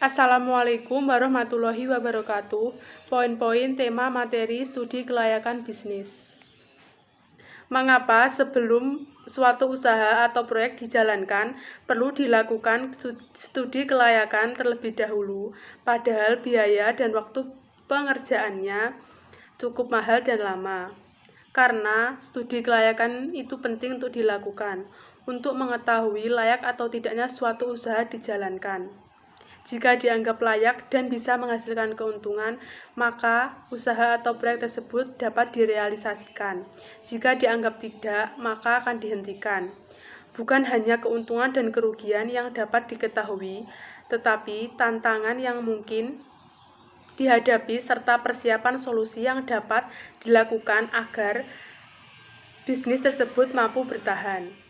Assalamualaikum warahmatullahi wabarakatuh. Poin-poin tema materi studi kelayakan bisnis. Mengapa sebelum suatu usaha atau proyek dijalankan, perlu dilakukan studi kelayakan terlebih dahulu, padahal biaya dan waktu pengerjaannya cukup mahal dan lama. Karena studi kelayakan itu penting untuk dilakukan, untuk mengetahui layak atau tidaknya suatu usaha dijalankan. Jika dianggap layak dan bisa menghasilkan keuntungan, maka usaha atau proyek tersebut dapat direalisasikan. Jika dianggap tidak, maka akan dihentikan. Bukan hanya keuntungan dan kerugian yang dapat diketahui, tetapi tantangan yang mungkin dihadapi serta persiapan solusi yang dapat dilakukan agar bisnis tersebut mampu bertahan.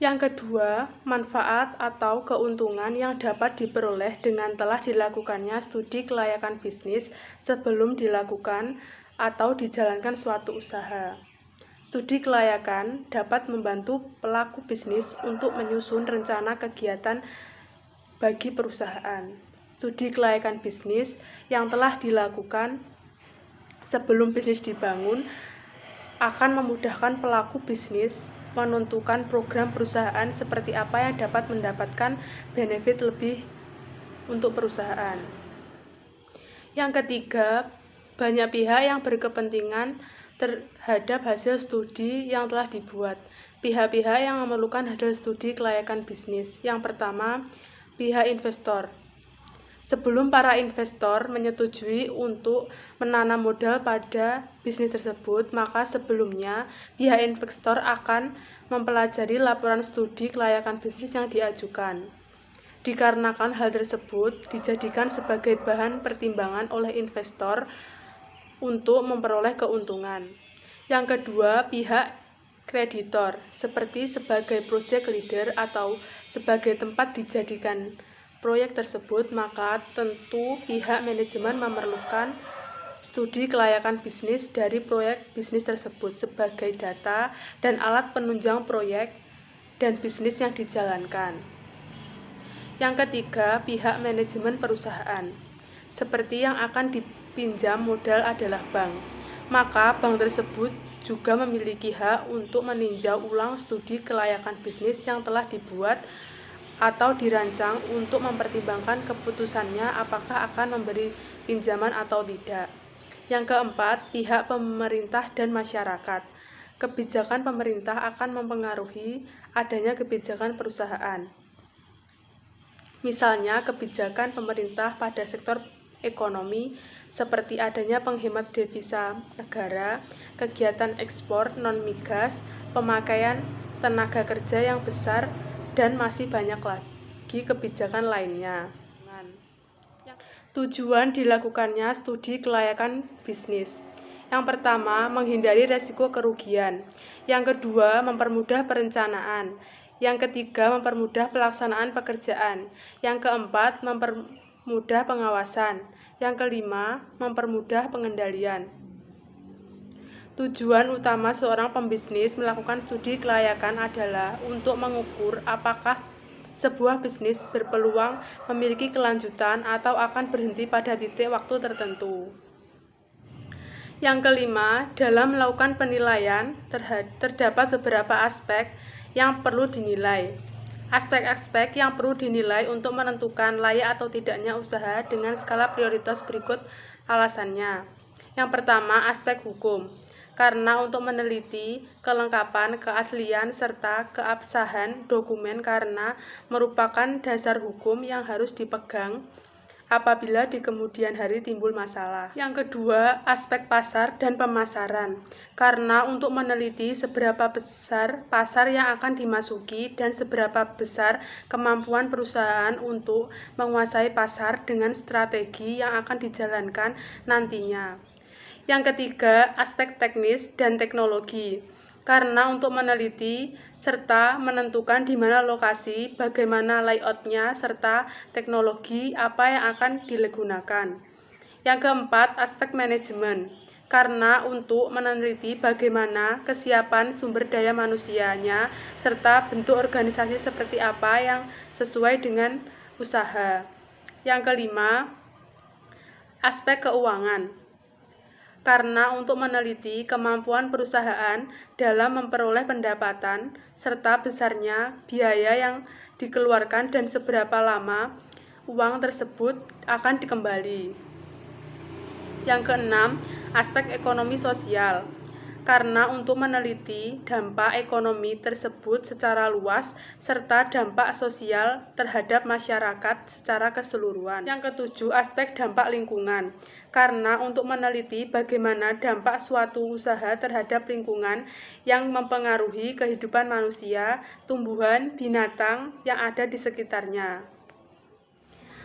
Yang kedua, manfaat atau keuntungan yang dapat diperoleh dengan telah dilakukannya studi kelayakan bisnis sebelum dilakukan atau dijalankan suatu usaha. Studi kelayakan dapat membantu pelaku bisnis untuk menyusun rencana kegiatan bagi perusahaan. Studi kelayakan bisnis yang telah dilakukan sebelum bisnis dibangun akan memudahkan pelaku bisnis menentukan program perusahaan seperti apa yang dapat mendapatkan benefit lebih untuk perusahaan. Yang ketiga, banyak pihak yang berkepentingan terhadap hasil studi yang telah dibuat. Pihak-pihak yang memerlukan hasil studi kelayakan bisnis. Yang pertama, pihak investor. Sebelum para investor menyetujui untuk menanam modal pada bisnis tersebut, maka sebelumnya pihak investor akan mempelajari laporan studi kelayakan bisnis yang diajukan. Dikarenakan hal tersebut dijadikan sebagai bahan pertimbangan oleh investor untuk memperoleh keuntungan. Yang kedua, pihak kreditor, seperti sebagai project leader atau sebagai tempat dijadikan proyek tersebut, maka tentu pihak manajemen memerlukan studi kelayakan bisnis dari proyek bisnis tersebut sebagai data dan alat penunjang proyek dan bisnis yang dijalankan. Yang ketiga, pihak manajemen perusahaan. Seperti yang akan dipinjam modal adalah bank, maka bank tersebut juga memiliki hak untuk meninjau ulang studi kelayakan bisnis yang telah dibuat atau dirancang untuk mempertimbangkan keputusannya apakah akan memberi pinjaman atau tidak. Yang keempat, pihak pemerintah dan masyarakat. Kebijakan pemerintah akan mempengaruhi adanya kebijakan perusahaan. Misalnya, kebijakan pemerintah pada sektor ekonomi seperti adanya penghemat devisa negara, kegiatan ekspor non-migas, pemakaian tenaga kerja yang besar, dan masih banyak lagi kebijakan lainnya. Tujuan dilakukannya studi kelayakan bisnis. Yang pertama, menghindari resiko kerugian. Yang kedua, mempermudah perencanaan. Yang ketiga, mempermudah pelaksanaan pekerjaan. Yang keempat, mempermudah pengawasan. Yang kelima, mempermudah pengendalian. Tujuan utama seorang pembisnis melakukan studi kelayakan adalah untuk mengukur apakah sebuah bisnis berpeluang memiliki kelanjutan atau akan berhenti pada titik waktu tertentu. Yang kelima, dalam melakukan penilaian terdapat beberapa aspek yang perlu dinilai. Aspek-aspek yang perlu dinilai untuk menentukan layak atau tidaknya usaha dengan skala prioritas berikut alasannya. Yang pertama, aspek hukum. Karena untuk meneliti kelengkapan, keaslian, serta keabsahan dokumen karena merupakan dasar hukum yang harus dipegang apabila di kemudian hari timbul masalah. Yang kedua, aspek pasar dan pemasaran. Karena untuk meneliti seberapa besar pasar yang akan dimasuki dan seberapa besar kemampuan perusahaan untuk menguasai pasar dengan strategi yang akan dijalankan nantinya. Yang ketiga, aspek teknis dan teknologi. Karena untuk meneliti serta menentukan di mana lokasi, bagaimana layoutnya, serta teknologi apa yang akan digunakan. Yang keempat, aspek manajemen. Karena untuk meneliti bagaimana kesiapan sumber daya manusianya, serta bentuk organisasi seperti apa yang sesuai dengan usaha. Yang kelima, aspek keuangan. Karena untuk meneliti kemampuan perusahaan dalam memperoleh pendapatan, serta besarnya biaya yang dikeluarkan dan seberapa lama uang tersebut akan dikembali. Yang keenam, aspek ekonomi sosial. Karena untuk meneliti dampak ekonomi tersebut secara luas serta dampak sosial terhadap masyarakat secara keseluruhan. Yang ketujuh, aspek dampak lingkungan. Karena untuk meneliti bagaimana dampak suatu usaha terhadap lingkungan yang mempengaruhi kehidupan manusia, tumbuhan, binatang yang ada di sekitarnya.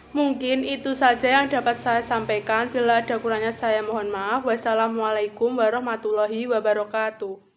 Mungkin itu saja yang dapat saya sampaikan. Bila ada kurangnya saya mohon maaf. Wassalamualaikum warahmatullahi wabarakatuh.